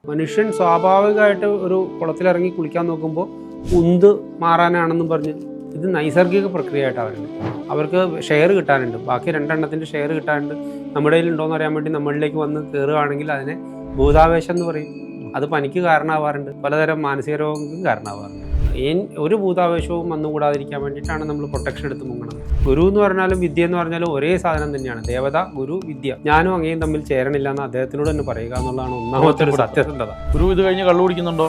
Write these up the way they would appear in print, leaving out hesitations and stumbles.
മനുഷ്യൻ സ്വാഭാവികമായിട്ട് ഒരു കുളത്തിലിറങ്ങി കുളിക്കാൻ നോക്കുമ്പോൾ ഉന്ത് മാറാനാണെന്നും പറഞ്ഞ് ഇത് നൈസർഗിക പ്രക്രിയയായിട്ടാണ് വരുന്നത്. അവർക്ക് ഷെയർ കിട്ടാനുണ്ട്, ബാക്കി രണ്ടെണ്ണത്തിൻ്റെ ഷെയർ കിട്ടാനുണ്ട്. നമ്മുടെ കയ്യിൽ ഉണ്ടോയെന്ന് അറിയാൻ വേണ്ടി നമ്മളിലേക്ക് വന്ന് കയറുകയാണെങ്കിൽ അതിനെ ഭൂതാവേശം എന്ന് പറയും. അത് പനിക്ക് കാരണമാവാറുണ്ട്, പലതരം മാനസിക രോഗങ്ങൾക്കും കാരണമാവാറുണ്ട്. ഒരു ഭൂതാവേശവും വന്നുകൂടാതിരിക്കാൻ വേണ്ടിയിട്ടാണ് നമ്മൾ പ്രൊട്ടക്ഷൻ എടുത്ത് മുങ്ങണം. ഗുരു എന്ന് പറഞ്ഞാലും വിദ്യ എന്ന് പറഞ്ഞാലും ഒരേ സാധനം തന്നെയാണ്. ദേവത, ഗുരു, വിദ്യ. ഞാനും അങ്ങേയും തമ്മിൽ ചേരണില്ല എന്ന് അദ്ദേഹത്തിനോട് തന്നെ പറയുക എന്നുള്ളതാണ് ഒന്നാമത്തെ ഒരു സത്യസന്ധത. ഗുരു ഇത് കഴിഞ്ഞ് കള്ളു കുടിക്കുന്നുണ്ടോ,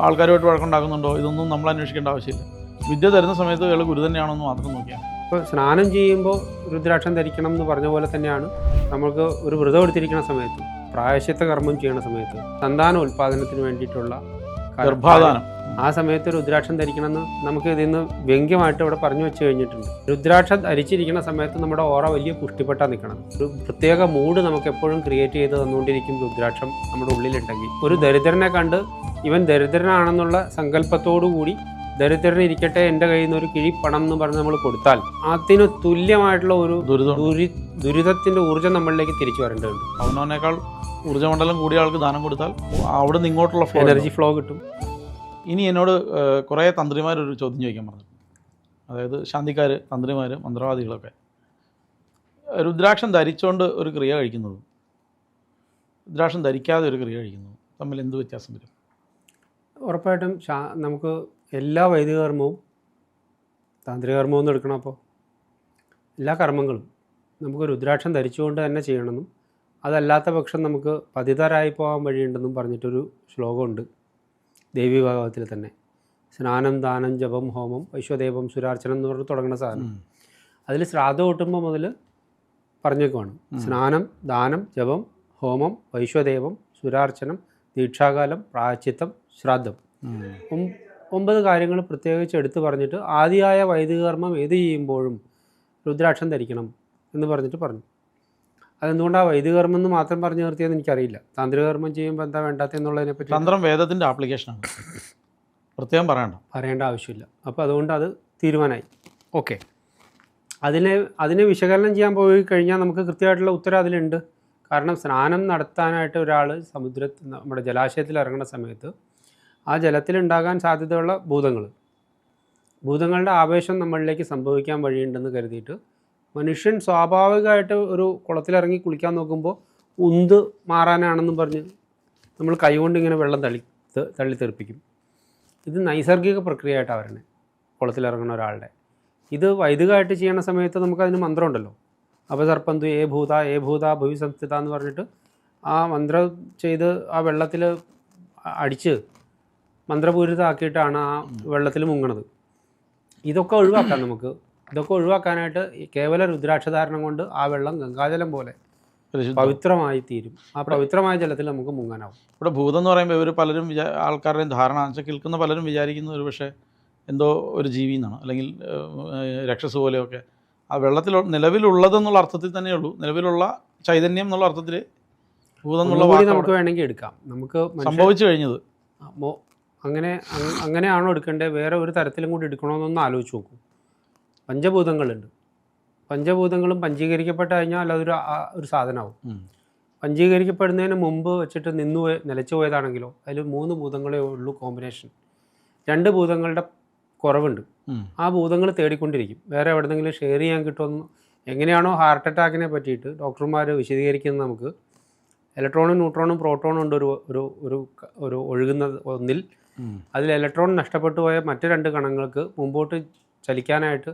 ആൾക്കാരുമായിട്ട് വഴക്കുണ്ടാക്കുന്നുണ്ടോ, ഇതൊന്നും നമ്മൾ അന്വേഷിക്കേണ്ട ആവശ്യമില്ല. വിദ്യ തരുന്ന സമയത്ത് അയാൾ ഗുരു തന്നെയാണെന്ന് മാത്രം നോക്കിയാൽ. ഇപ്പോൾ സ്നാനം ചെയ്യുമ്പോൾ രുദ്രാക്ഷം ധരിക്കണം എന്ന് പറഞ്ഞ പോലെ തന്നെയാണ് നമുക്ക് ഒരു വ്രതം എടുത്തിരിക്കുന്ന സമയത്ത്, പ്രായശ്ചിത്ത കർമ്മം ചെയ്യുന്ന സമയത്ത്, സന്താന ഉൽപാദനത്തിന് വേണ്ടിയിട്ടുള്ള ഗർഭാധാനം, ആ സമയത്ത് രുദ്രാക്ഷം ധരിക്കണമെന്ന് നമുക്ക് ഇതിൽ നിന്ന് വ്യംഗ്യമായിട്ട് ഇവിടെ പറഞ്ഞു വെച്ച് കഴിഞ്ഞിട്ടുണ്ട്. രുദ്രാക്ഷം ധരിച്ചിരിക്കുന്ന സമയത്ത് നമ്മുടെ ഓറ വലിയ പുഷ്ടിപ്പെട്ടാൽ നിൽക്കണം. ഒരു പ്രത്യേക മൂഡ് നമുക്ക് എപ്പോഴും ക്രിയേറ്റ് ചെയ്ത് തന്നുകൊണ്ടിരിക്കും രുദ്രാക്ഷം നമ്മുടെ ഉള്ളിലുണ്ടെങ്കിൽ. ഒരു ദരിദ്രനെ കണ്ട് ഇവൻ ദരിദ്രനാണെന്നുള്ള സങ്കല്പത്തോടു കൂടി ദരിദ്രന് ഇരിക്കട്ടെ എൻ്റെ കയ്യിൽ നിന്ന് ഒരു കിഴി പണം എന്ന് പറഞ്ഞ് നമ്മൾ കൊടുത്താൽ അതിന് തുല്യമായിട്ടുള്ള ഒരു ദുരിതത്തിൻ്റെ ഊർജ്ജം നമ്മളിലേക്ക് തിരിച്ചു വരേണ്ടതുണ്ട്. അവനേക്കാൾ ഊർജ്ജമണ്ഡലം കൂടിയ ആൾക്ക് ദാനം കൊടുത്താൽ അവിടെ നിന്ന് ഇങ്ങോട്ടുള്ള എനർജി ഫ്ലോ കിട്ടും. ഇനി എന്നോട് കുറേ തന്ത്രിമാരൊരു ചോദ്യം ചോദിക്കാൻ പറഞ്ഞു. അതായത് ശാന്തിക്കാർ, തന്ത്രിമാർ, മന്ത്രവാദികളൊക്കെ രുദ്രാക്ഷം ധരിച്ചുകൊണ്ട് ഒരു ക്രിയ കഴിക്കുന്നതും രുദ്രാക്ഷം ധരിക്കാതെ ഒരു ക്രിയ കഴിക്കുന്നതും തമ്മിൽ എന്ത് വ്യത്യാസം വരും? ഉറപ്പായിട്ടും നമുക്ക് എല്ലാ വൈദിക കർമ്മവും താന്ത്രിക കർമ്മവും ഒന്നും എടുക്കണം. അപ്പോൾ എല്ലാ കർമ്മങ്ങളും നമുക്ക് രുദ്രാക്ഷം ധരിച്ചുകൊണ്ട് തന്നെ ചെയ്യണമെന്നും അതല്ലാത്ത പക്ഷം നമുക്ക് പതിതരായി പോകാൻ വഴിയുണ്ടെന്നും പറഞ്ഞിട്ടൊരു ശ്ലോകമുണ്ട് ദേവി ഭാഗവത്തിൽ തന്നെ. സ്നാനം, ദാനം, ജപം, ഹോമം, വൈശ്വദേവം, സുരാർച്ചനം എന്ന് പറഞ്ഞ് തുടങ്ങുന്ന സാധനം. അതിൽ ശ്രാദ്ധം കൂട്ടുമ്പോൾ മുതൽ പറഞ്ഞേക്കുവാണ്. സ്നാനം, ദാനം, ജപം, ഹോമം, വൈശ്വദേവം, സുരാർച്ചനം, ദീക്ഷാകാലം, പ്രായശ്ചിത്തം, ശ്രാദ്ധം. 9 കാര്യങ്ങൾ പ്രത്യേകിച്ച് എടുത്തു പറഞ്ഞിട്ട് ആദിയായ വൈദിക കർമ്മം ഏത് ചെയ്യുമ്പോഴും രുദ്രാക്ഷം ധരിക്കണം എന്ന് പറഞ്ഞിട്ട് പറഞ്ഞു. അതെന്തുകൊണ്ടാണ് വൈദിക കർമ്മം എന്ന് മാത്രം പറഞ്ഞു നിർത്തിയെന്ന് എനിക്കറിയില്ല. താന്ത്രിക കർമ്മം ചെയ്യുമ്പോൾ എന്താ വേണ്ടാത്തെന്നുള്ളതിനെ പറ്റി. തന്ത്രം വേദത്തിൻ്റെ ആപ്ലിക്കേഷനാണ്, പ്രത്യേകം പറയേണ്ട ആവശ്യമില്ല. അപ്പോൾ അതുകൊണ്ട് അത് തീരുമാനമായി. ഓക്കെ, അതിനെ വിശകലനം ചെയ്യാൻ പോയി കഴിഞ്ഞാൽ നമുക്ക് കൃത്യമായിട്ടുള്ള ഉത്തരം അതിലുണ്ട്. കാരണം സ്നാനം നടത്താനായിട്ട് ഒരാൾ നമ്മുടെ ജലാശയത്തിൽ ഇറങ്ങുന്ന സമയത്ത് ആ ജലത്തിലുണ്ടാകാൻ സാധ്യതയുള്ള ഭൂതങ്ങളുടെ ആവേശം നമ്മളിലേക്ക് സംഭവിക്കാൻ വഴിയുണ്ടെന്ന് കരുതിയിട്ട് മനുഷ്യൻ സ്വാഭാവികമായിട്ട് ഒരു കുളത്തിലിറങ്ങി കുളിക്കാൻ നോക്കുമ്പോൾ ഉന്ത് മാറാനാണെന്നും പറഞ്ഞ് നമ്മൾ കൈകൊണ്ട് ഇങ്ങനെ വെള്ളം തള്ളിത്തെറിപ്പിക്കും. ഇത് നൈസർഗിക പ്രക്രിയയായിട്ടാണ് വരണേ കുളത്തിലിറങ്ങുന്ന ഒരാളുടെ. ഇത് വൈദികമായിട്ട് ചെയ്യുന്ന സമയത്ത് നമുക്കതിന് മന്ത്രമുണ്ടല്ലോ. അപസർപ്പന്തു ഏ ഭൂത ഭൂവി സംസ്ഥിത എന്ന് പറഞ്ഞിട്ട് ആ മന്ത്രം ചെയ്ത് ആ വെള്ളത്തിൽ അടിച്ച് മന്ത്രപൂരിതമാക്കിയിട്ടാണ് ആ വെള്ളത്തിൽ മുങ്ങണത്. ഇതൊക്കെ ഒഴിവാക്കാം നമുക്ക്. ഇതൊക്കെ ഒഴിവാക്കാനായിട്ട് കേവല രുദ്രാക്ഷധാരണം കൊണ്ട് ആ വെള്ളം ഗംഗാജലം പോലെ പവിത്രമായി തീരും. ആ പവിത്രമായ ജലത്തിൽ നമുക്ക് മുങ്ങാനാവും. ഇവിടെ ഭൂതം എന്ന് പറയുമ്പോൾ ഇവർ പലരും ആൾക്കാരുടെയും ധാരണ കേൾക്കുന്ന പലരും വിചാരിക്കുന്ന ഒരു പക്ഷേ എന്തോ ഒരു ജീവി എന്നാണ്, അല്ലെങ്കിൽ രക്ഷസ് പോലെയൊക്കെ. ആ വെള്ളത്തിൽ നിലവിലുള്ളതെന്നുള്ള അർത്ഥത്തിൽ തന്നെയുള്ളൂ, നിലവിലുള്ള ചൈതന്യം എന്നുള്ള അർത്ഥത്തിൽ ഭൂതം എന്നുള്ള നമുക്ക് വേണമെങ്കിൽ എടുക്കാം. നമുക്ക് സംഭവിച്ചു കഴിഞ്ഞത് അങ്ങനെയാണോ എടുക്കേണ്ടത്, വേറെ ഒരു തരത്തിലും കൂടി എടുക്കണമെന്നൊന്ന് ആലോചിച്ച് നോക്കൂ. പഞ്ചഭൂതങ്ങളുണ്ട്. പഞ്ചഭൂതങ്ങളും പഞ്ചീകരിക്കപ്പെട്ട് കഴിഞ്ഞാൽ അതൊരു സാധനമാവും. പഞ്ചീകരിക്കപ്പെടുന്നതിന് മുമ്പ് വെച്ചിട്ട് നിലച്ചു പോയതാണെങ്കിലോ അതിൽ 3 ഭൂതങ്ങളേ ഉള്ളൂ കോമ്പിനേഷൻ. 2 ഭൂതങ്ങളുടെ കുറവുണ്ട്. ആ ഭൂതങ്ങൾ തേടിക്കൊണ്ടിരിക്കും. വേറെ എവിടെന്നെങ്കിലും ഷെയർ ചെയ്യാൻ കിട്ടുമെന്ന്. എങ്ങനെയാണോ ഹാർട്ട് അറ്റാക്കിനെ പറ്റിയിട്ട് ഡോക്ടർമാർ വിശദീകരിക്കുന്നത്, നമുക്ക് ഇലക്ട്രോണും ന്യൂട്രോണും പ്രോട്ടോണും ഉണ്ട് ഒരു ഒഴുകുന്ന ഒന്നിൽ. അതിൽ ഇലക്ട്രോൺ നഷ്ടപ്പെട്ടു പോയ മറ്റ് 2 കണങ്ങൾക്ക് മുമ്പോട്ട് ചലിക്കാനായിട്ട്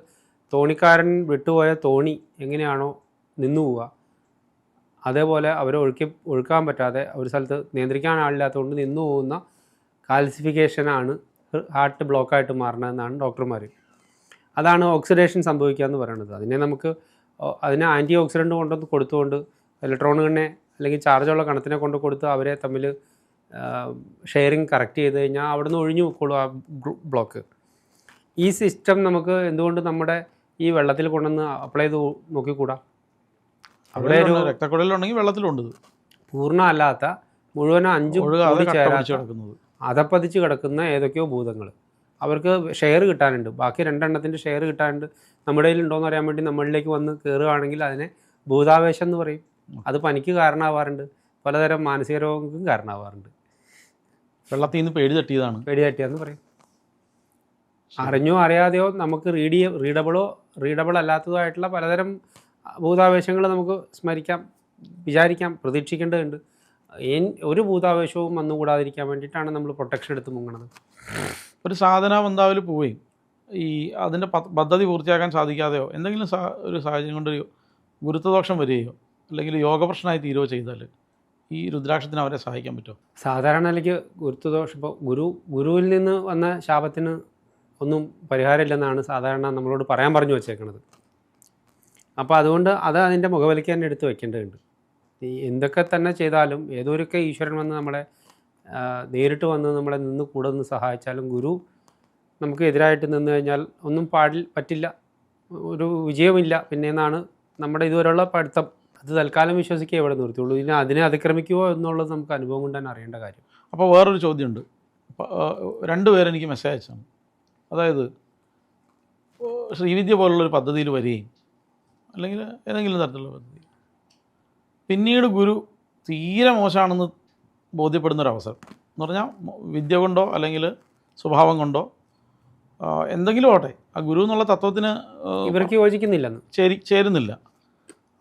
തോണിക്കാരൻ വിട്ടുപോയ തോണി എങ്ങനെയാണോ നിന്നു പോവുക, അതേപോലെ അവരെ ഒഴുക്കാൻ പറ്റാതെ ഒരു സ്ഥലത്ത് നിയന്ത്രിക്കാൻ ആളില്ലാത്തതുകൊണ്ട് നിന്നു പോകുന്ന കാൽസിഫിക്കേഷനാണ് ഹാർട്ട് ബ്ലോക്കായിട്ട് മാറണമെന്നാണ് ഡോക്ടർമാർ. അതാണ് ഓക്സിഡേഷൻ സംഭവിക്കുക എന്ന് പറയുന്നത്. അതിനെ ആൻറ്റി ഓക്സിഡൻറ്റ് കൊണ്ടൊന്ന് കൊടുത്തുകൊണ്ട് ഇലക്ട്രോണുകളെ അല്ലെങ്കിൽ ചാർജുള്ള കണത്തിനെ കൊണ്ട് കൊടുത്ത് അവരെ തമ്മിൽ ഷെയറിങ് കറക്റ്റ് ചെയ്ത് കഴിഞ്ഞാൽ അവിടെ നിന്ന് ഒഴിഞ്ഞു പോയിക്കോളും ആ ബ്ലോക്ക്. ഈ സിസ്റ്റം നമുക്ക് എന്തുകൊണ്ട് നമ്മുടെ ഈ വെള്ളത്തിൽ കൊണ്ടുവന്ന് അപ്ലൈ ചെയ്ത് നോക്കിക്കൂടാ? അവിടെ ഒരു രക്തക്കുഴലുണ്ടെങ്കിൽ വെള്ളത്തിലുണ്ട്. പൂർണ്ണ അല്ലാത്ത മുഴുവൻ 5 കൂടി ചേരാത്ത അതപ്പതിച്ച് കിടക്കുന്ന ഏതൊക്കെയോ ഭൂതങ്ങൾ, അവർക്ക് ഷെയർ കിട്ടാനുണ്ട്, ബാക്കി 2 എണ്ണത്തിൻ്റെ ഷെയർ കിട്ടാനുണ്ട്. നമ്മുടെ കയ്യിൽ ഉണ്ടോയെന്ന് അറിയാൻ വേണ്ടി നമ്മളിലേക്ക് വന്ന് കയറുകയാണെങ്കിൽ അതിനെ ഭൂതാവേശം എന്ന് പറയും. അത് പനിക്ക് കാരണമാവാറുണ്ട്, പലതരം മാനസിക രോഗങ്ങൾക്കും കാരണമാവാറുണ്ട്. വെള്ളത്തിൽ നിന്ന് പേടി തട്ടിയതാണ്. പേടി തട്ടിയാന്ന് പറയും. അറിഞ്ഞോ അറിയാതെയോ നമുക്ക് റീഡബിൾ അല്ലാത്തതോ ആയിട്ടുള്ള പലതരം ഭൂതാവേശങ്ങൾ നമുക്ക് സ്മരിക്കാം, വിചാരിക്കാം, പ്രതീക്ഷിക്കേണ്ടതുണ്ട്. ഒരു ഭൂതാവേശവും വന്നുകൂടാതിരിക്കാൻ വേണ്ടിയിട്ടാണ് നമ്മൾ പ്രൊട്ടക്ഷൻ എടുത്ത് മുങ്ങണത്. ഒരു സാധന ബന്ധാവിൽ പോവുകയും ഈ അതിൻ്റെ പദ്ധതി പൂർത്തിയാക്കാൻ സാധിക്കാതെയോ എന്തെങ്കിലും ഒരു സാഹചര്യം കൊണ്ട് ഗുരുത്വദോഷം വരികയോ അല്ലെങ്കിൽ യോഗപ്രശ്നമായി തീരുകയോ ചെയ്താൽ ഈ രുദ്രാക്ഷത്തിന് അവരെ സഹായിക്കാൻ പറ്റുമോ? സാധാരണ നിലയ്ക്ക് ഗുരുത്വദോഷം ഇപ്പോൾ ഗുരുവിൽ നിന്ന് വന്ന ശാപത്തിന് ഒന്നും പരിഹാരമില്ലെന്നാണ് സാധാരണ നമ്മളോട് പറയാൻ പറഞ്ഞു വച്ചേക്കണത്. അപ്പോൾ അതുകൊണ്ട് അതിൻ്റെ മുഖവിലയ്ക്ക് തന്നെ എടുത്ത് വെക്കേണ്ടതുണ്ട്. ഈ എന്തൊക്കെ തന്നെ ചെയ്താലും ഏതൊക്കെ ഈശ്വരൻ വന്ന് നമ്മളെ നേരിട്ട് വന്ന് നമ്മളെ കൂടെ നിന്ന് സഹായിച്ചാലും ഗുരു നമുക്ക് എതിരായിട്ട് നിന്ന് കഴിഞ്ഞാൽ ഒന്നും പറ്റില്ല, ഒരു വിജയമില്ല പിന്നെന്നാണ് നമ്മുടെ ഇതുവരെയുള്ള പഠിത്തം. അത് തൽക്കാലം വിശ്വസിക്കുക ഇവിടെ നിർത്തിയുള്ളൂ. അതിനെ അതിക്രമിക്കുമോ എന്നുള്ളത് നമുക്ക് അനുഭവം കൊണ്ട് തന്നെ അറിയേണ്ട കാര്യം. അപ്പോൾ വേറൊരു ചോദ്യമുണ്ട്. രണ്ടുപേരെനിക്ക് മെസ്സേജ് അയച്ചാണ്. അതായത് ശ്രീവിദ്യ പോലുള്ളൊരു പദ്ധതിയിൽ വരികയും അല്ലെങ്കിൽ ഏതെങ്കിലും തരത്തിലുള്ള പദ്ധതി പിന്നീട് ഗുരു തീരെ മോശമാണെന്ന് ബോധ്യപ്പെടുന്നൊരവസരം എന്ന് പറഞ്ഞാൽ വിദ്യ കൊണ്ടോ അല്ലെങ്കിൽ സ്വഭാവം കൊണ്ടോ എന്തെങ്കിലും ആട്ടെ ആ ഗുരു എന്നുള്ള തത്വത്തിന് ഇവർക്ക് യോജിക്കുന്നില്ലെന്ന് ചേരുന്നില്ല.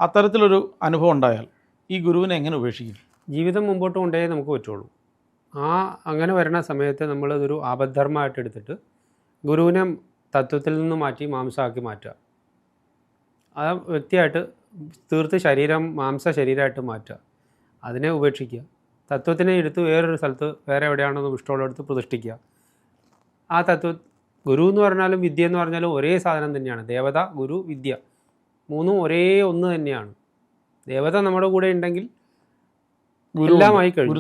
അത്തരത്തിലൊരു അനുഭവം ഉണ്ടായാൽ ഈ ഗുരുവിനെ എങ്ങനെ ഉപേക്ഷിക്കും? ജീവിതം മുമ്പോട്ട് കൊണ്ടുപോയേ നമുക്ക് പറ്റുള്ളൂ. അങ്ങനെ വരുന്ന സമയത്ത് നമ്മളതൊരു ആപദ്ധർമ്മമായിട്ട് എടുത്തിട്ട് ഗുരുവിനെ തത്വത്തിൽ നിന്ന് മാറ്റി മാംസമാക്കി മാറ്റുക. ആ വ്യക്തിയായിട്ട് തീർത്ത് മാംസ ശരീരമായിട്ട് മാറ്റുക. അതിനെ ഉപേക്ഷിക്കുക. തത്വത്തിനെ എടുത്ത് വേറൊരു സ്ഥലത്ത് വേറെ എവിടെയാണോ ഇഷ്ടമുള്ളടുത്ത് പ്രതിഷ്ഠിക്കുക. ആ ഗുരു എന്ന് പറഞ്ഞാലും വിദ്യ എന്ന് പറഞ്ഞാലും ഒരേ സാധനം തന്നെയാണ്. ദേവത, ഗുരു, വിദ്യ മൂന്നും ഒരേ ഒന്ന് തന്നെയാണ്. ദേവത നമ്മുടെ കൂടെ ഉണ്ടെങ്കിൽ എല്ലാമായി കഴിഞ്ഞു.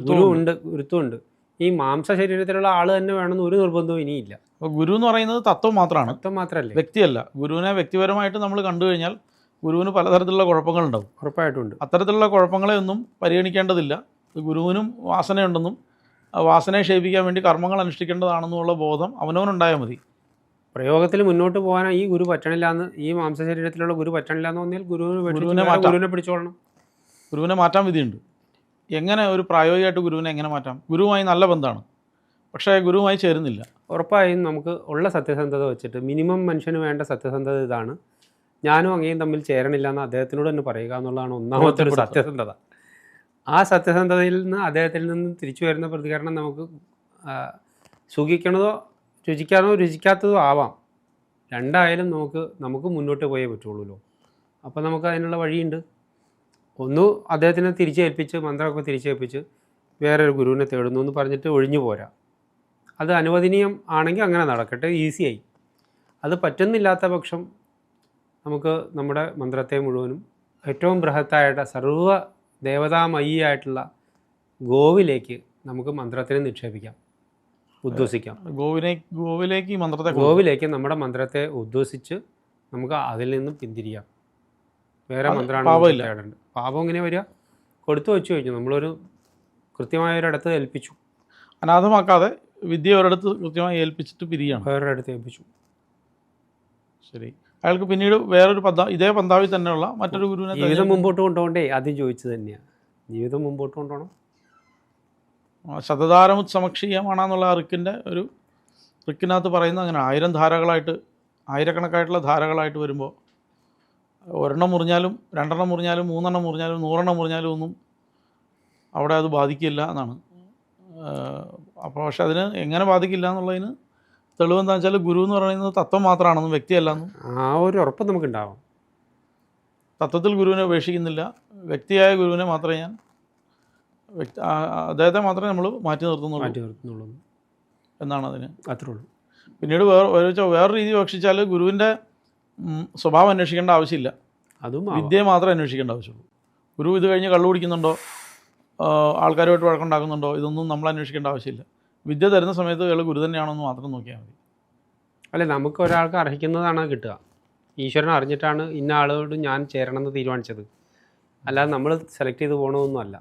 ഗുരുത്വമുണ്ട്. ഈ മാംസ ശരീരത്തിലുള്ള ആൾ തന്നെ വേണമെന്ന് ഒരു നിർബന്ധവും ഇനിയില്ല. അപ്പോൾ ഗുരു എന്ന് പറയുന്നത് തത്വം മാത്രമാണ്, തത്വം മാത്രമല്ലേ, വ്യക്തിയല്ല. ഗുരുവിനെ വ്യക്തിപരമായിട്ട് നമ്മൾ കണ്ടു കഴിഞ്ഞാൽ ഗുരുവിന് പലതരത്തിലുള്ള കുഴപ്പങ്ങളുണ്ടാവും. ഉറപ്പായിട്ടുണ്ട്. അത്തരത്തിലുള്ള കുഴപ്പങ്ങളെ ഒന്നും പരിഗണിക്കേണ്ടതില്ല. ഗുരുവിനും വാസനയുണ്ടെന്നും ആ വാസനയെ ക്ഷയിപ്പിക്കാൻ വേണ്ടി കർമ്മങ്ങൾ അനുഷ്ഠിക്കേണ്ടതാണെന്നുള്ള ബോധം അവനവനുണ്ടായാൽ മതി. പ്രയോഗത്തിൽ മുന്നോട്ട് പോകാൻ ഈ ഗുരു പറ്റണില്ലാന്ന്, ഈ മാംസ ശരീരത്തിലുള്ള ഗുരു പറ്റണില്ലാന്ന് പറഞ്ഞാൽ ഗുരുവിനെ പിടിച്ചോളണം. ഗുരുവിനെ മാറ്റാൻ വിധിയുണ്ട്. എങ്ങനെ ഒരു പ്രായോഗികമായിട്ട് ഗുരുവിനെ എങ്ങനെ മാറ്റാം? ഗുരുവുമായി നല്ല ബന്ധമാണ്, പക്ഷേ ഗുരുവുമായി ചേരുന്നില്ല. ഉറപ്പായും നമുക്ക് ഉള്ള സത്യസന്ധത വെച്ചിട്ട് മിനിമം മനുഷ്യന് വേണ്ട സത്യസന്ധത ഇതാണ്. ഞാനും അങ്ങേയും തമ്മിൽ ചേരണില്ല എന്ന് അദ്ദേഹത്തിനോട് തന്നെ പറയുക എന്നുള്ളതാണ് ഒന്നാമത്തെ ഒരു സത്യസന്ധത. ആ സത്യസന്ധതയിൽ നിന്ന് അദ്ദേഹത്തിൽ നിന്ന് തിരിച്ചു വരുന്ന പ്രതികരണം നമുക്ക് സുഖിക്കണതോ രുചിക്കാത്തതോ ആവാം. രണ്ടായാലും നമുക്ക് മുന്നോട്ട് പോയേ പറ്റുള്ളൂ. അപ്പോൾ നമുക്ക് അതിനുള്ള വഴിയുണ്ട്. ഒന്ന് അദ്ദേഹത്തിനെ തിരിച്ചേൽപ്പിച്ച് മന്ത്രമൊക്കെ തിരിച്ചേൽപ്പിച്ച് വേറൊരു ഗുരുവിനെ തേടുന്നു എന്ന് പറഞ്ഞിട്ട് ഒഴിഞ്ഞു പോരാ. അത് അനുവദനീയം ആണെങ്കിൽ അങ്ങനെ നടക്കട്ടെ, ഈസിയായി. അത് പറ്റുന്നില്ലാത്ത പക്ഷം നമുക്ക് നമ്മുടെ മന്ത്രത്തെ മുഴുവനും ഏറ്റവും ബൃഹത്തായിട്ട് സർവ്വ ദേവതാമയിയായിട്ടുള്ള ഗോവിലേക്ക് നമുക്ക് മന്ത്രത്തിനെ നിക്ഷേപിക്കാം, ഉദ്വസിക്കാം. ഗോവിലേക്ക് നമ്മുടെ മന്ത്രത്തെ ഉദ്വസിച്ച് നമുക്ക് അതിൽ നിന്നും പിന്തിരിയാം. വേറെ മന്ത്രമാണ് തേടേണ്ടത്. പാപം ഇങ്ങനെ വരിക, കൊടുത്തു വെച്ചു കഴിഞ്ഞു. നമ്മളൊരു കൃത്യമായൊരിടത്ത് ഏൽപ്പിച്ചു, അനാഥമാക്കാതെ വിദ്യ ഒരിടത്ത് കൃത്യമായി ഏൽപ്പിച്ചിട്ട് പിരിയാണ്, വേറൊരിടത്ത് ഏൽപ്പിച്ചു. ശരി. അയാൾക്ക് പിന്നീട് വേറൊരു ഇതേ പന്താവിൽ തന്നെയുള്ള മറ്റൊരു ഗുരുവിനെ ജീവിതം മുമ്പോട്ട് കൊണ്ടുപോകണ്ടേ? ആദ്യം ചോദിച്ചത് തന്നെയാണ്, ജീവിതം മുമ്പോട്ട് കൊണ്ടുപോകണം. ശതധാരമുത്സമക്ഷീയമാണെന്നുള്ള റിക്കിനകത്ത് പറയുന്നത് അങ്ങനെ 1000 ധാരകളായിട്ട്, ആയിരക്കണക്കായിട്ടുള്ള ധാരകളായിട്ട് വരുമ്പോൾ ഒരെണ്ണം മുറിഞ്ഞാലും 2 മുറിഞ്ഞാലും 3 മുറിഞ്ഞാലും 100 മുറിഞ്ഞാലും ഒന്നും അവിടെ അത് ബാധിക്കില്ല എന്നാണ്. അപ്പോൾ പക്ഷെ അതിന് എങ്ങനെ ബാധിക്കില്ല എന്നുള്ളതിന് തെളിവെന്താണെന്ന് വെച്ചാൽ ഗുരു എന്ന് പറയുന്നത് തത്വം മാത്രമാണെന്നും വ്യക്തിയല്ലെന്നും ആ ഒരു ഉറപ്പ് നമുക്കുണ്ടാവും. തത്വത്തിൽ ഗുരുവിനെ ഉപേക്ഷിക്കുന്നില്ല, വ്യക്തിയായ ഗുരുവിനെ മാത്രമേ അദ്ദേഹത്തെ മാത്രമേ നമ്മൾ മാറ്റി നിർത്തുന്നുള്ളൂ എന്നാണ് അതിന്. അത്രേ ഉള്ളൂ. പിന്നീട് വേറെ രീതി വീക്ഷിച്ചാൽ ഗുരുവിൻ്റെ സ്വഭാവം അന്വേഷിക്കേണ്ട ആവശ്യമില്ല, അതും വിദ്യയെ മാത്രമേ അന്വേഷിക്കേണ്ട ആവശ്യമുള്ളൂ. ഗുരു ഇത് കഴിഞ്ഞ് കള്ളു കുടിക്കുന്നുണ്ടോ, ആൾക്കാരുമായിട്ട് വഴക്കുണ്ടാക്കുന്നുണ്ടോ, ഇതൊന്നും നമ്മൾ അന്വേഷിക്കേണ്ട ആവശ്യമില്ല. വിദ്യ തരുന്ന സമയത്ത് അയാൾ ഗുരു തന്നെയാണോ എന്ന് മാത്രം നോക്കിയാൽ മതി. അല്ലെ, നമുക്ക് ഒരാൾക്ക് അർഹിക്കുന്നതാണ് കിട്ടുക. ഈശ്വരൻ അറിഞ്ഞിട്ടാണ് ഇന്ന ആളോട് ഞാൻ ചേരണമെന്ന് തീരുമാനിച്ചത്, അല്ലാതെ നമ്മൾ സെലക്ട് ചെയ്ത് പോകണമെന്നല്ല.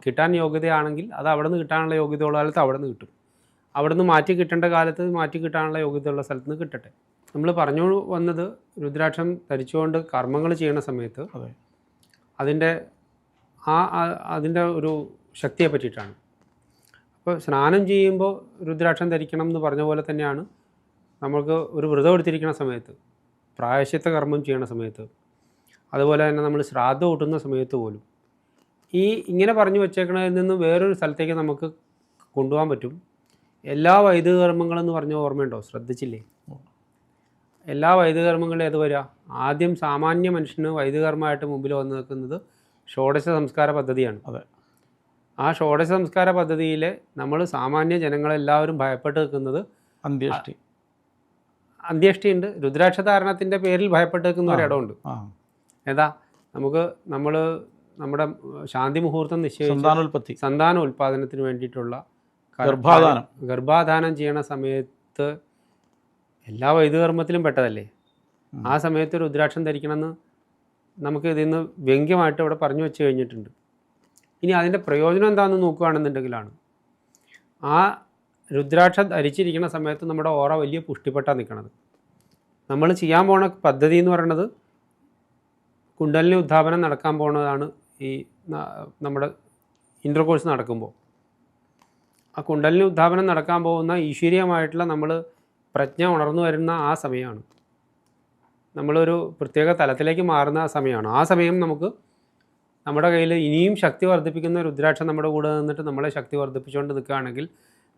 കിട്ടാൻ യോഗ്യതയാണെങ്കിൽ അത് അവിടെ നിന്ന് കിട്ടാനുള്ള യോഗ്യതയുള്ള കാലത്ത് അവിടെ നിന്ന് കിട്ടും, അവിടെ നിന്ന് മാറ്റി കിട്ടേണ്ട കാലത്ത് മാറ്റി കിട്ടാനുള്ള യോഗ്യതയുള്ള സ്ഥലത്ത് നിന്ന് കിട്ടട്ടെ. നമ്മൾ പറഞ്ഞു വന്നത് രുദ്രാക്ഷം ധരിച്ചുകൊണ്ട് കർമ്മങ്ങൾ ചെയ്യുന്ന സമയത്ത് അതിൻ്റെ അതിൻ്റെ ഒരു ശക്തിയെ പറ്റിയിട്ടാണ്. അപ്പോൾ സ്നാനം ചെയ്യുമ്പോൾ രുദ്രാക്ഷം ധരിക്കണം എന്ന് പറഞ്ഞ പോലെ തന്നെയാണ് നമുക്ക് ഒരു വ്രതം എടുത്തിരിക്കുന്ന സമയത്ത്, പ്രായശ്ചിത്ത കർമ്മം ചെയ്യുന്ന സമയത്ത്, അതുപോലെ തന്നെ നമ്മൾ ശ്രാദ്ധം കൂട്ടുന്ന സമയത്ത് പോലും ഇങ്ങനെ പറഞ്ഞു വെച്ചേക്കണതിൽ നിന്ന് വേറൊരു സ്ഥലത്തേക്ക് നമുക്ക് കൊണ്ടുപോകാൻ പറ്റും. എല്ലാ വൈദിക കർമ്മങ്ങളെന്ന് പറഞ്ഞ ഓർമ്മയുണ്ടോ? ശ്രദ്ധിച്ചില്ലേ? എല്ലാ വൈദിക കർമ്മങ്ങളും ഏത് വരിക? ആദ്യം സാമാന്യ മനുഷ്യന് വൈദിക കർമ്മമായിട്ട് മുമ്പിൽ വന്ന് നിൽക്കുന്നത് ഷോഡശ സംസ്കാര പദ്ധതിയാണ്. അതെ. ആ ഷോഡശ സംസ്കാര പദ്ധതിയിൽ നമ്മൾ സാമാന്യ ജനങ്ങളെല്ലാവരും ഭയപ്പെട്ട് നിൽക്കുന്നത് അന്ത്യേഷ്ടിയുണ്ട്. രുദ്രാക്ഷധാരണത്തിൻ്റെ പേരിൽ ഭയപ്പെട്ട് നിൽക്കുന്ന ഒരിടമുണ്ട്. ഏതാ? നമ്മുടെ ശാന്തി മുഹൂർത്തം നിശ്ചയിച്ച് സന്താനോൽപാദനത്തിന് വേണ്ടിയിട്ടുള്ള ഗർഭാധാനം ചെയ്യണ സമയത്ത് എല്ലാ വൈദികർമ്മത്തിലും പെട്ടതല്ലേ. ആ സമയത്ത് രുദ്രാക്ഷം ധരിക്കണമെന്ന് നമുക്ക് ഇതിൽ നിന്ന് വ്യംഗ്യമായിട്ട് ഇവിടെ പറഞ്ഞു വെച്ച് കഴിഞ്ഞിട്ടുണ്ട്. ഇനി അതിൻ്റെ പ്രയോജനം എന്താണെന്ന് നോക്കുകയാണെന്നുണ്ടെങ്കിലാണ് ആ രുദ്രാക്ഷം ധരിച്ചിരിക്കുന്ന സമയത്ത് നമ്മുടെ ഓറ വലിയ പുഷ്ടിപ്പെട്ടാണ് നിൽക്കുന്നത്. നമ്മൾ ചെയ്യാൻ പോണ പദ്ധതി എന്ന് പറയുന്നത് കുണ്ടലിനി ഉദ്ധാപനം നടക്കാൻ പോകുന്നതാണ്. ഈ നമ്മുടെ ഇൻ്റർകോഴ്സ് നടക്കുമ്പോൾ ആ കുണ്ടലിനി ഉദ്ധാപനം നടക്കാൻ പോകുന്ന ഈശ്വരീയമായിട്ടുള്ള നമ്മൾ പ്രജ്ഞ ഉണർന്നു വരുന്ന ആ സമയമാണ്. നമ്മളൊരു പ്രത്യേക തലത്തിലേക്ക് മാറുന്ന ആ സമയമാണ്. ആ സമയം നമുക്ക് നമ്മുടെ കയ്യിൽ ഇനിയും ശക്തി വർദ്ധിപ്പിക്കുന്ന രുദ്രാക്ഷം നമ്മുടെ കൂടെ നിന്നിട്ട് നമ്മളെ ശക്തി വർദ്ധിപ്പിച്ചുകൊണ്ട് നിൽക്കുകയാണെങ്കിൽ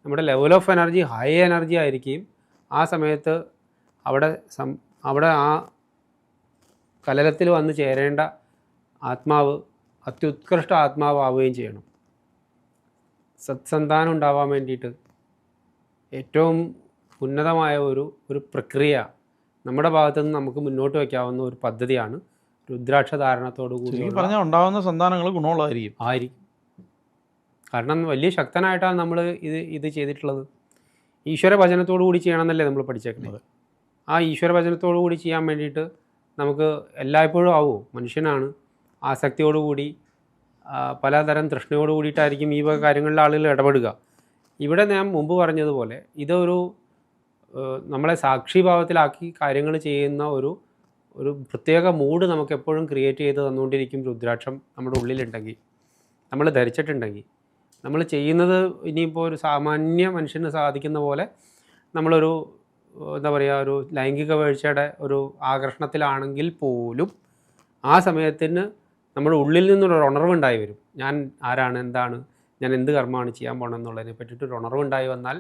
നമ്മുടെ level of energy high energy ആയിരിക്കുകയും ആ സമയത്ത് അവിടെ ആ കലലത്തിൽ വന്ന് ചേരേണ്ട ആത്മാവ് അത്യുത്കൃഷ്ട ആത്മാവാവുകയും ചെയ്യണം. സത്സന്താനം ഉണ്ടാവാൻ വേണ്ടിയിട്ട് ഏറ്റവും ഉന്നതമായ ഒരു പ്രക്രിയ നമ്മുടെ ഭാഗത്തു നിന്ന് നമുക്ക് മുന്നോട്ട് വയ്ക്കാവുന്ന ഒരു പദ്ധതിയാണ് രുദ്രാക്ഷധാരണത്തോടു കൂടി ഉണ്ടാകുന്ന സന്താനങ്ങൾ ഗുണമുള്ളതായിരിക്കും. കാരണം വലിയ ശക്തനായിട്ടാണ് നമ്മൾ ഇത് ചെയ്തിട്ടുള്ളത്. ഈശ്വര ഭജനത്തോടു കൂടി ചെയ്യണമെന്നല്ലേ നമ്മൾ പഠിച്ചേക്കുന്നത്. ആ ഈശ്വര ഭജനത്തോടു കൂടി ചെയ്യാൻ വേണ്ടിയിട്ട് നമുക്ക് എല്ലായ്പ്പോഴും ആവുമോ? മനുഷ്യനാണ്. ആസക്തിയോടുകൂടി പലതരം തൃഷ്ണയോട് കൂടിയിട്ടായിരിക്കും ഈ വക കാര്യങ്ങളിൽ ആളുകൾ ഇടപെടുക. ഇവിടെ ഞാൻ മുമ്പ് പറഞ്ഞതുപോലെ ഇതൊരു നമ്മളെ സാക്ഷിഭാവത്തിലാക്കി കാര്യങ്ങൾ ചെയ്യുന്ന ഒരു പ്രത്യേക മൂഡ് നമുക്ക് എപ്പോഴും ക്രിയേറ്റ് ചെയ്ത് തന്നുകൊണ്ടിരിക്കും. രുദ്രാക്ഷം നമ്മുടെ ഉള്ളിലുണ്ടെങ്കിൽ, നമ്മൾ ധരിച്ചിട്ടുണ്ടെങ്കിൽ, നമ്മൾ ചെയ്യുന്നത് ഇനിയിപ്പോൾ ഒരു സാമാന്യ മനുഷ്യന് സാധിക്കുന്ന പോലെ നമ്മളൊരു എന്താ പറയുക, ഒരു ലൈംഗിക വീഴ്ചയുടെ ഒരു ആകർഷണത്തിലാണെങ്കിൽ പോലും ആ സമയത്തിന് നമ്മുടെ ഉള്ളിൽ നിന്നൊരു ഉണർവുണ്ടായി വരും. ഞാൻ ആരാണ്, എന്താണ്, ഞാൻ എന്ത് കർമ്മമാണ് ചെയ്യാൻ പോകണമെന്നുള്ളതിനെ പറ്റിയിട്ടൊരു ഉണർവുണ്ടായി വന്നാൽ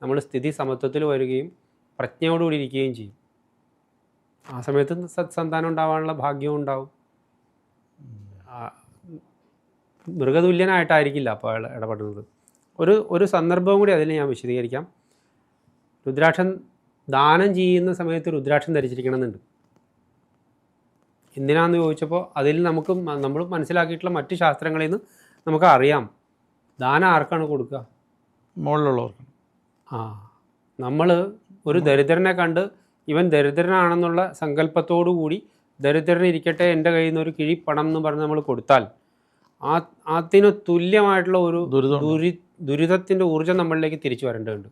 നമ്മൾ സ്ഥിതി സമത്വത്തിൽ വരികയും പ്രജ്ഞയോടുകൂടി ഇരിക്കുകയും ചെയ്യും. ആ സമയത്ത് സത്സന്താനം ഉണ്ടാവാനുള്ള ഭാഗ്യവും ഉണ്ടാവും. മൃഗതുല്യനായിട്ടായിരിക്കില്ല അപ്പോൾ അയാൾ ഇടപെടുന്നത്. ഒരു സന്ദർഭവും കൂടി അതിൽ ഞാൻ വിശദീകരിക്കാം. രുദ്രാക്ഷം ദാനം ചെയ്യുന്ന സമയത്ത് രുദ്രാക്ഷം ധരിച്ചിരിക്കണമെന്നുണ്ട്. എന്തിനാണെന്ന് ചോദിച്ചപ്പോൾ അതിൽ നമ്മൾ മനസ്സിലാക്കിയിട്ടുള്ള മറ്റ് ശാസ്ത്രങ്ങളിൽ നിന്ന് നമുക്ക് അറിയാം ദാനം ആർക്കാണ് കൊടുക്കുക? മുകളിലുള്ളവർക്ക്. നമ്മൾ ഒരു ദരിദ്രനെ കണ്ട് ഇവൻ ദരിദ്രനാണെന്നുള്ള സങ്കല്പത്തോടു കൂടി ദരിദ്രന് ഇരിക്കട്ടെ എൻ്റെ കയ്യിൽ നിന്ന് ഒരു കിഴി പണം എന്ന് പറഞ്ഞ് നമ്മൾ കൊടുത്താൽ അതിന് തുല്യമായിട്ടുള്ള ഒരു ദുരിതത്തിൻ്റെ ഊർജ്ജം നമ്മളിലേക്ക് തിരിച്ചു വരേണ്ടതുണ്ട്.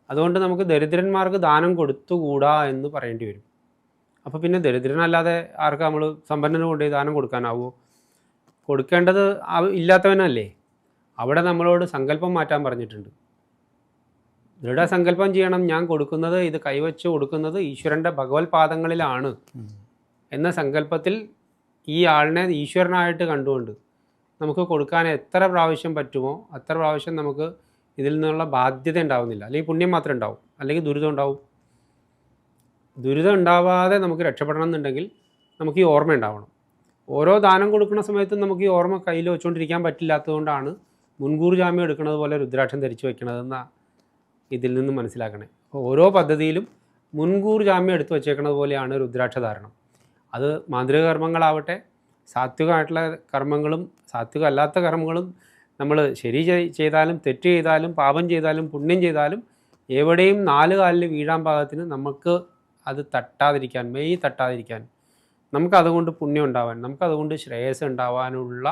അതുകൊണ്ട് നമുക്ക് ദരിദ്രന്മാർക്ക് ദാനം കൊടുത്തുകൂടാ എന്ന് പറയേണ്ടി വരും. അപ്പോൾ പിന്നെ ദരിദ്രനല്ലാതെ ആർക്കും നമ്മൾ സമ്പന്നന് കൊണ്ടുപോയി ദാനം കൊടുക്കാനാവുമോ? കൊടുക്കേണ്ടത് ഇല്ലാത്തവനല്ലേ. അവിടെ നമ്മളോട് സങ്കല്പം മാറ്റാൻ പറഞ്ഞിട്ടുണ്ട്. ദൃഢസങ്കല്പം ചെയ്യണം, ഞാൻ കൊടുക്കുന്നത്, ഇത് കൈവച്ച് കൊടുക്കുന്നത് ഈശ്വരൻ്റെ ഭഗവത് പാദങ്ങളിലാണ് എന്ന സങ്കല്പത്തിൽ ഈ ആളിനെ ഈശ്വരനായിട്ട് കണ്ടുകൊണ്ട് നമുക്ക് കൊടുക്കാൻ എത്ര പ്രാവശ്യം പറ്റുമോ അത്ര പ്രാവശ്യം നമുക്ക് ഇതിൽ നിന്നുള്ള ബാധ്യത ഉണ്ടാവുന്നില്ല. അല്ലെങ്കിൽ പുണ്യം മാത്രമേ ഉണ്ടാവും, അല്ലെങ്കിൽ ദുരിതം ഉണ്ടാവും. ദുരിതം ഉണ്ടാവാതെ നമുക്ക് രക്ഷപ്പെടണം എന്നുണ്ടെങ്കിൽ നമുക്ക് ഈ ഓർമ്മ ഉണ്ടാവണം. ഓരോ ദാനം കൊടുക്കുന്ന സമയത്തും നമുക്ക് ഈ ഓർമ്മ കയ്യിൽ വെച്ചുകൊണ്ടിരിക്കാൻ പറ്റില്ലാത്തതുകൊണ്ടാണ് മുൻകൂർ ജാമ്യം എടുക്കുന്നത് പോലെ രുദ്രാക്ഷം ധരിച്ചു വയ്ക്കണതെന്ന ഇതിൽ നിന്ന് മനസ്സിലാക്കണേ. അപ്പോൾ ഓരോ പദ്ധതിയിലും മുൻകൂർ ജാമ്യം എടുത്തു വച്ചേക്കുന്നത് പോലെയാണ് രുദ്രാക്ഷധാരണം. അത് മാന്ത്രിക കർമ്മങ്ങളാവട്ടെ, സാത്വികമായിട്ടുള്ള കർമ്മങ്ങളും സാത്വിക അല്ലാത്ത കർമ്മങ്ങളും, നമ്മൾ ശരി ചെയ്താലും തെറ്റ് ചെയ്താലും പാപം ചെയ്താലും പുണ്യം ചെയ്താലും എവിടെയും 4 കാലിൽ വീഴാൻ പാകത്തിന് നമുക്ക് അത് തട്ടാതിരിക്കാൻ, മെയ് തട്ടാതിരിക്കാൻ, നമുക്കതുകൊണ്ട് പുണ്യം ഉണ്ടാവാൻ, നമുക്കതുകൊണ്ട് ശ്രേയസ് ഉണ്ടാവാനുള്ള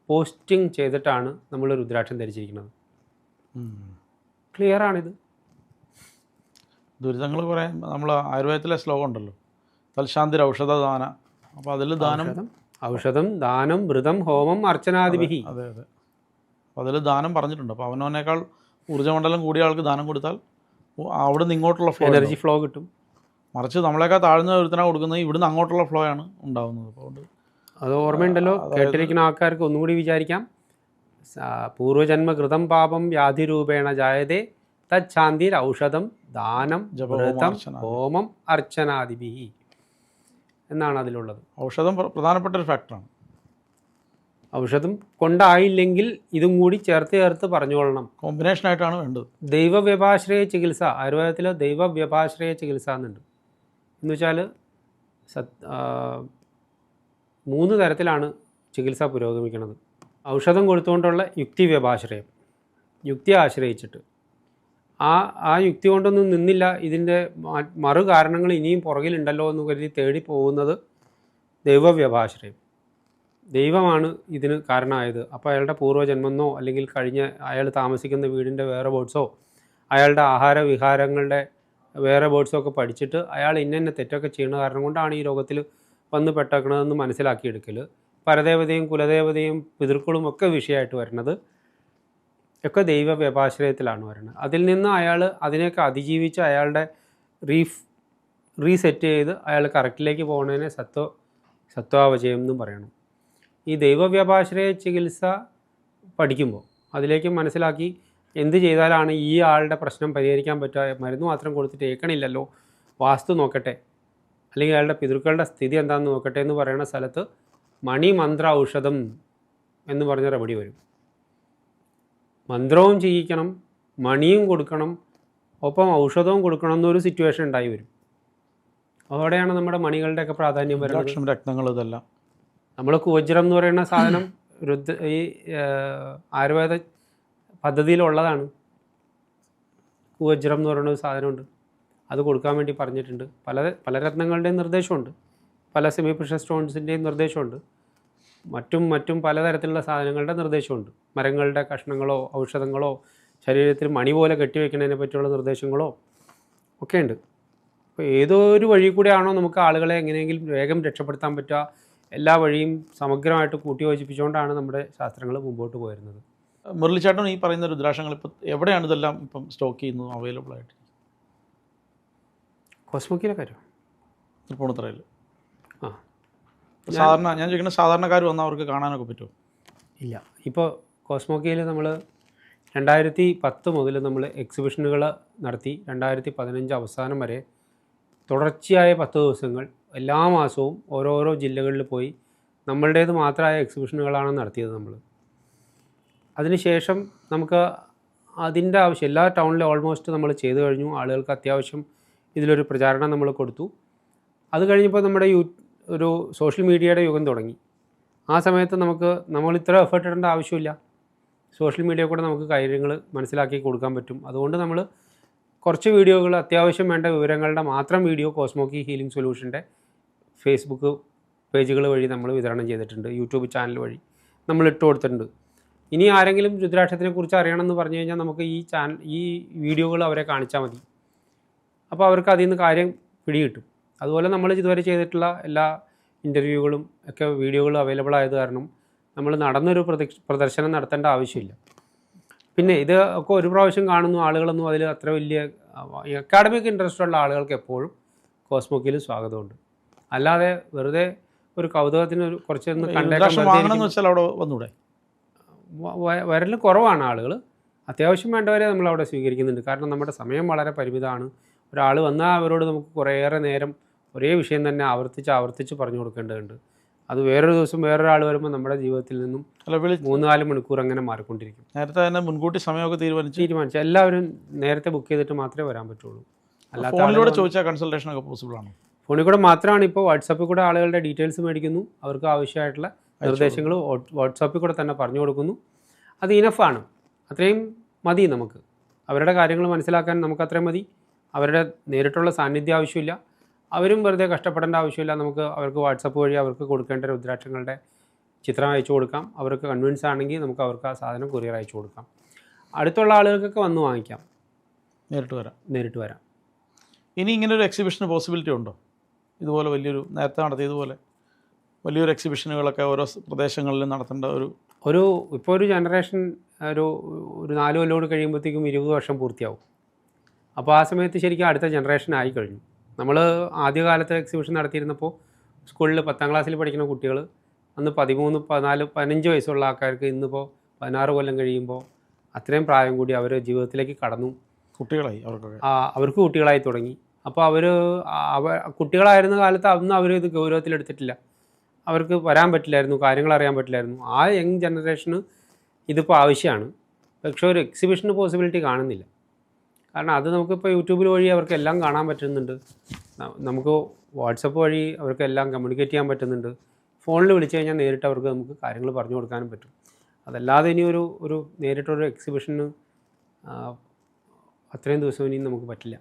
പോസ്റ്റിംഗ് ചെയ്തിട്ടാണ് നമ്മൾ രുദ്രാക്ഷം ധരിച്ചിരിക്കുന്നത്. ക്ലിയറാണിത്. ദുരിതങ്ങൾ കുറേ നമ്മൾ ആയുർവേദത്തിലെ ശ്ലോകം ഉണ്ടല്ലോ, തൽശാന്തിര ഔഷധദാന. അപ്പോൾ അതിൽ ദാനം ഔഷധം ദാനം വ്രതം ഹോമം അർച്ചനാദിഭിഹി. അതെ അതെ. അപ്പോൾ അതിൽ ദാനം പറഞ്ഞിട്ടുണ്ട്. അപ്പോൾ അവനവനേക്കാൾ ഊർജ്ജമണ്ഡലം കൂടിയ ആൾക്ക് ദാനം കൊടുത്താൽ അവിടെ നിന്ന് ഇങ്ങോട്ടുള്ള ഫ്ലോ എനർജി ഫ്ലോ കിട്ടും. മറിച്ച് നമ്മളെക്കാൾ താഴ്ന്ന ഒരുത്തനാണ് കൊടുക്കുന്നത്, ഇവിടുന്ന് അങ്ങോട്ടുള്ള ഫ്ലോ ആണ് ഉണ്ടാകുന്നത്. അപ്പോൾ അതുകൊണ്ട് അത് ഓർമ്മയുണ്ടല്ലോ, കേട്ടിരിക്കുന്ന ആൾക്കാർക്ക് ഒന്നും കൂടി വിചാരിക്കാം. പൂർവജന്മകൃതം പാപം വ്യാധിരൂപേണ ജായതേ തച്ഛാന്തിർ ഔഷധം ദാനം വ്രതം ഹോമം അർച്ചനാദിഭിഹി എന്നാണ് അതിലുള്ളത്. ഔഷധം പ്രധാനപ്പെട്ട ഒരു ഫാക്ടറാണ്. ഔഷധം കൊണ്ടായില്ലെങ്കിൽ ഇതും കൂടി ചേർത്ത് പറഞ്ഞുകൊള്ളണം. കോമ്പിനേഷനായിട്ടാണ് വേണ്ടത്. ദൈവവ്യപാശ്രയ ചികിത്സ, ആയുർവേദത്തിൽ ദൈവവ്യപാശ്രയ ചികിത്സ എന്നുണ്ട്. എന്ന് വെച്ചാൽ 3 തരത്തിലാണ് ചികിത്സ പുരോഗമിക്കുന്നത്. ഔഷധം കൊടുത്തുകൊണ്ടുള്ള യുക്തിവ്യപാശ്രയം, യുക്തിയെ ആശ്രയിച്ചിട്ട് ആ യുക്തി കൊണ്ടൊന്നും നിന്നില്ല, ഇതിൻ്റെ മറു കാരണങ്ങൾ ഇനിയും പുറകിലുണ്ടല്ലോ എന്ന് കരുതി തേടി പോകുന്നത് ദൈവവ്യപാശ്രയം. ദൈവമാണ് ഇതിന് കാരണമായത്. അപ്പോൾ അയാളുടെ പൂർവ്വജന്മെന്നോ അല്ലെങ്കിൽ കഴിഞ്ഞ അയാൾ താമസിക്കുന്ന വീടിൻ്റെ വേറെ ബോർഡ്സോ അയാളുടെ ആഹാര വിഹാരങ്ങളുടെ വേറെ ബോർഡ്സോ ഒക്കെ പഠിച്ചിട്ട് അയാൾ ഇന്ന തെറ്റൊക്കെ ചെയ്യുന്ന കാരണം കൊണ്ടാണ് ഈ രോഗത്തിൽ വന്ന് പെട്ടേക്കണതെന്ന് മനസ്സിലാക്കിയെടുക്കൽ. പരദേവതയും കുലദേവതയും പിതൃക്കളും ഒക്കെ വിഷയമായിട്ട് വരുന്നത് ഒക്കെ ദൈവവ്യപാശ്രയത്തിലാണ് വരുന്നത്. അതിൽ നിന്ന് അയാൾ അതിനെയൊക്കെ അതിജീവിച്ച് അയാളുടെ റീസെറ്റ് ചെയ്ത് അയാൾ കറക്റ്റിലേക്ക് പോകുന്നതിനെ സത്വാവജയം എന്നും പറയണം. ഈ ദൈവവ്യപാശ്രയ ചികിത്സ പഠിക്കുമ്പോൾ അതിലേക്ക് മനസ്സിലാക്കി എന്ത് ചെയ്താലാണ് ഈ ആളുടെ പ്രശ്നം പരിഹരിക്കാൻ പറ്റുക, മരുന്ന് മാത്രം കൊടുത്തിട്ട് ഏക്കണില്ലല്ലോ, വാസ്തു നോക്കട്ടെ അല്ലെങ്കിൽ അയാളുടെ പിതൃക്കളുടെ സ്ഥിതി എന്താണെന്ന് നോക്കട്ടെ എന്ന് പറയുന്ന സ്ഥലത്ത് മണിമന്ത്ര ഔഷധം എന്ന് പറഞ്ഞ റെമഡി വരും. മന്ത്രവും ചെയ്യിക്കണം, മണിയും കൊടുക്കണം, ഒപ്പം ഔഷധവും കൊടുക്കണം എന്നൊരു സിറ്റുവേഷൻ ഉണ്ടായി വരും. അവിടെയാണ് നമ്മുടെ മണികളുടെയൊക്കെ പ്രാധാന്യം വരുന്നത്. രത്നങ്ങൾ ഇതെല്ലാം നമ്മൾ കുവജ്രം എന്ന് പറയുന്ന സാധനം ഈ ആയുർവേദ പദ്ധതിയിലുള്ളതാണ്. കുവജ്രം എന്ന് പറയുന്ന ഒരു സാധനമുണ്ട്, അത് കൊടുക്കാൻ വേണ്ടി പറഞ്ഞിട്ടുണ്ട്. പല രത്നങ്ങളുടെയും നിർദ്ദേശമുണ്ട്, പല സെമി പ്രഷ്യസ് സ്റ്റോൺസിൻ്റെയും നിർദ്ദേശമുണ്ട്, മറ്റും പലതരത്തിലുള്ള സാധനങ്ങളുടെ നിർദ്ദേശമുണ്ട്. മരങ്ങളുടെ കഷ്ണങ്ങളോ ഔഷധങ്ങളോ ശരീരത്തിൽ മണി പോലെ കെട്ടിവെക്കുന്നതിനെ പറ്റിയുള്ള നിർദ്ദേശങ്ങളോ ഒക്കെ ഉണ്ട്. അപ്പോൾ ഏതോ ഒരു വഴി കൂടെയാണോ നമുക്ക് ആളുകളെ എങ്ങനെയെങ്കിലും വേഗം രക്ഷപ്പെടുത്താൻ പറ്റുക, എല്ലാ വഴിയും സമഗ്രമായിട്ട് കൂട്ടിയോജിപ്പിച്ചുകൊണ്ടാണ് നമ്മുടെ ശാസ്ത്രങ്ങൾ മുമ്പോട്ട് പോയിരുന്നത്. മുരളിച്ചേട്ടൻ ഈ പറയുന്ന രുദ്രാക്ഷങ്ങൾ ഇപ്പോൾ എവിടെയാണ് ഇതെല്ലാം ഇപ്പം സ്റ്റോക്ക് ചെയ്യുന്നത്, അവൈലബിൾ ആയിട്ട്? കോസ്മോക്കിയിലെ കാര്യം തൃപ്പൂണിത്തുറയിൽ. സാധാരണ ഞാൻ ചോദിക്കുന്നത്, സാധാരണക്കാർ വന്നാൽ അവർക്ക് കാണാനൊക്കെ പറ്റുമോ? ഇല്ല. ഇപ്പോൾ കോസ്മോക്കിയിൽ നമ്മൾ 2010 മുതൽ നമ്മൾ എക്സിബിഷനുകൾ നടത്തി 2015 അവസാനം വരെ തുടർച്ചയായ 10 ദിവസങ്ങൾ എല്ലാ മാസവും ഓരോരോ ജില്ലകളിൽ പോയി നമ്മളുടേത് മാത്രമായ എക്സിബിഷനുകളാണ് നടത്തിയത് നമ്മൾ. അതിനുശേഷം നമുക്ക് അതിൻ്റെ ആവശ്യം എല്ലാ ടൗണിലും ഓൾമോസ്റ്റ് നമ്മൾ ചെയ്തു കഴിഞ്ഞു. ആളുകൾക്ക് അത്യാവശ്യം ഇതിലൊരു പ്രചാരണം നമ്മൾ കൊടുത്തു. അത് കഴിഞ്ഞപ്പോൾ നമ്മുടെ ഒരു സോഷ്യൽ മീഡിയയുടെ യുഗം തുടങ്ങി. ആ സമയത്ത് നമ്മൾ ഇത്ര എഫേർട്ട് ഇടേണ്ട ആവശ്യമില്ല. സോഷ്യൽ മീഡിയ കൂടെ നമുക്ക് കാര്യങ്ങൾ മനസ്സിലാക്കി കൊടുക്കാൻ പറ്റും. അതുകൊണ്ട് നമ്മൾ കുറച്ച് വീഡിയോകൾ, അത്യാവശ്യം വേണ്ട വിവരങ്ങളുടെ മാത്രം വീഡിയോ കോസ്മോക്കി ഹീലിംഗ് സൊല്യൂഷൻ്റെ ഫേസ്ബുക്ക് പേജുകൾ വഴി നമ്മൾ വിതരണം ചെയ്തിട്ടുണ്ട്. യൂട്യൂബ് ചാനൽ വഴി നമ്മൾ ഇട്ട് കൊടുത്തിട്ടുണ്ട്. ഇനി ആരെങ്കിലും രുദ്രാക്ഷത്തിനെ കുറിച്ച് അറിയണമെന്ന് പറഞ്ഞു കഴിഞ്ഞാൽ നമുക്ക് ഈ വീഡിയോകൾ അവരെ കാണിച്ചാൽ മതി. അപ്പോൾ അവർക്ക് അതിൽ നിന്ന് കാര്യം പിടികിട്ടും. അതുപോലെ നമ്മൾ ഇതുവരെ ചെയ്തിട്ടുള്ള എല്ലാ ഇൻ്റർവ്യൂകളും ഒക്കെ വീഡിയോകളും അവൈലബിൾ ആയത് കാരണം നമ്മൾ നടന്നൊരു പ്രദർശനം നടത്തേണ്ട ആവശ്യമില്ല. പിന്നെ ഇത് ഒക്കെ ഒരു പ്രാവശ്യം കാണുന്നു ആളുകളൊന്നും അതിൽ അത്ര വലിയ അക്കാഡമിക് ഇൻട്രസ്റ്റ് ഉള്ള ആളുകൾക്ക് എപ്പോഴും കോസ്മോക്കിയിൽ സ്വാഗതമുണ്ട്. അല്ലാതെ വെറുതെ ഒരു കൗതുകത്തിന് കുറച്ചൊന്ന് വരൽ കുറവാണ് ആളുകൾ. അത്യാവശ്യം വേണ്ടവരെ നമ്മളവിടെ സ്വീകരിക്കുന്നുണ്ട്. കാരണം നമ്മുടെ സമയം വളരെ പരിമിതമാണ്. ഒരാൾ വന്നാൽ അവരോട് നമുക്ക് കുറേയേറെ നേരം ഒരേ വിഷയം തന്നെ ആവർത്തിച്ച് പറഞ്ഞു കൊടുക്കേണ്ടതുണ്ട്. അത് വേറൊരു ദിവസം വേറൊരാൾ വരുമ്പോൾ നമ്മുടെ ജീവിതത്തിൽ നിന്നും 3-4 മണിക്കൂർ അങ്ങനെ മാറിക്കൊണ്ടിരിക്കും. നേരത്തെ തന്നെ മുൻകൂട്ടി സമയമൊക്കെ തീരുമാനിച്ച് എല്ലാവരും നേരത്തെ ബുക്ക് ചെയ്തിട്ട് മാത്രമേ വരാൻ പറ്റുള്ളൂ. അല്ലാതെ ഫോണിലൂടെ ചോദിച്ചാൽ കൺസൾട്ടേഷൻ ഒക്കെ പോസിബിൾ ആണ്. ഫോണിൽ കൂടെ മാത്രമാണ്. ഇപ്പോൾ വാട്സാപ്പിൽ കൂടെ ആളുകളുടെ ഡീറ്റെയിൽസ് മേടിക്കുന്നു, അവർക്ക് ആവശ്യമായിട്ടുള്ള നിർദ്ദേശങ്ങൾ വാട്സാപ്പിൽ കൂടെ തന്നെ പറഞ്ഞു കൊടുക്കുന്നു. അത് ഇനഫാണ്, അത്രയും മതി നമുക്ക്. അവരുടെ കാര്യങ്ങൾ മനസ്സിലാക്കാൻ നമുക്ക് അത്രയും മതി. അവരുടെ നേരിട്ടുള്ള സാന്നിധ്യം ആവശ്യമില്ല. അവരും വെറുതെ കഷ്ടപ്പെടേണ്ട ആവശ്യമില്ല. അവർക്ക് വാട്സപ്പ് വഴി അവർക്ക് കൊടുക്കേണ്ട രുദ്രാക്ഷങ്ങളുടെ ചിത്രം അയച്ചു കൊടുക്കാം. അവർക്ക് കൺവിൻസ് ആണെങ്കിൽ നമുക്ക് അവർക്ക് ആ സാധനം കൊറിയർ അയച്ചു കൊടുക്കാം. അടുത്തുള്ള ആളുകൾക്കൊക്കെ വന്ന് വാങ്ങിക്കാം, നേരിട്ട് വരാം. ഇനി ഇങ്ങനൊരു എക്സിബിഷന് പോസിബിലിറ്റി ഉണ്ടോ? ഇതുപോലെ വലിയൊരു നേരത്തെ നടത്തിയതുപോലെ വലിയൊരു എക്സിബിഷനുകളൊക്കെ ഓരോ പ്രദേശങ്ങളിലും നടത്തേണ്ട ഇപ്പോൾ ഒരു ജനറേഷൻ ഒരു 4 കൊല്ലം കൂടി കഴിയുമ്പോഴത്തേക്കും 20 വർഷം പൂർത്തിയാവും. അപ്പോൾ ആ സമയത്ത് ശരിക്കും അടുത്ത ജനറേഷൻ ആയി കഴിഞ്ഞു. നമ്മൾ ആദ്യകാലത്ത് എക്സിബിഷൻ നടത്തിയിരുന്നപ്പോൾ സ്കൂളിൽ 10ാം ക്ലാസ്സിൽ പഠിക്കുന്ന കുട്ടികൾ അന്ന് 13, 14, 15 വയസ്സുള്ള ആൾക്കാർക്ക് ഇന്നിപ്പോൾ 16 കൊല്ലം കഴിയുമ്പോൾ അത്രയും പ്രായം കൂടി അവർ ജീവിതത്തിലേക്ക് കടന്നു, കുട്ടികളായി അവർക്കൊക്കെ, അവർക്ക് കുട്ടികളായി തുടങ്ങി. അപ്പോൾ കുട്ടികളായിരുന്ന കാലത്ത് അന്ന് അവർ ഇത് ഗൗരവത്തിലെടുത്തിട്ടില്ല, അവർക്ക് വരാൻ പറ്റില്ലായിരുന്നു, കാര്യങ്ങൾ അറിയാൻ പറ്റില്ലായിരുന്നു. ആ യങ് ജനറേഷന് ഇതിപ്പോൾ ആവശ്യമാണ്. പക്ഷേ ഒരു എക്സിബിഷന് പോസിബിലിറ്റി കാണുന്നില്ല. കാരണം അത് നമുക്കിപ്പോൾ യൂട്യൂബിൽ വഴി അവർക്ക് എല്ലാം കാണാൻ പറ്റുന്നുണ്ട്, നമുക്ക് വാട്സപ്പ് വഴി അവർക്ക് എല്ലാം കമ്മ്യൂണിക്കേറ്റ് ചെയ്യാൻ പറ്റുന്നുണ്ട്, ഫോണിൽ വിളിച്ചു കഴിഞ്ഞാൽ നേരിട്ട് അവർക്ക് നമുക്ക് കാര്യങ്ങൾ പറഞ്ഞു കൊടുക്കാനും പറ്റും. അതല്ലാതെ ഇനി ഒരു നേരിട്ടൊരു എക്സിബിഷന് അത്രയും ദിവസം ഇനിയും നമുക്ക് പറ്റില്ല.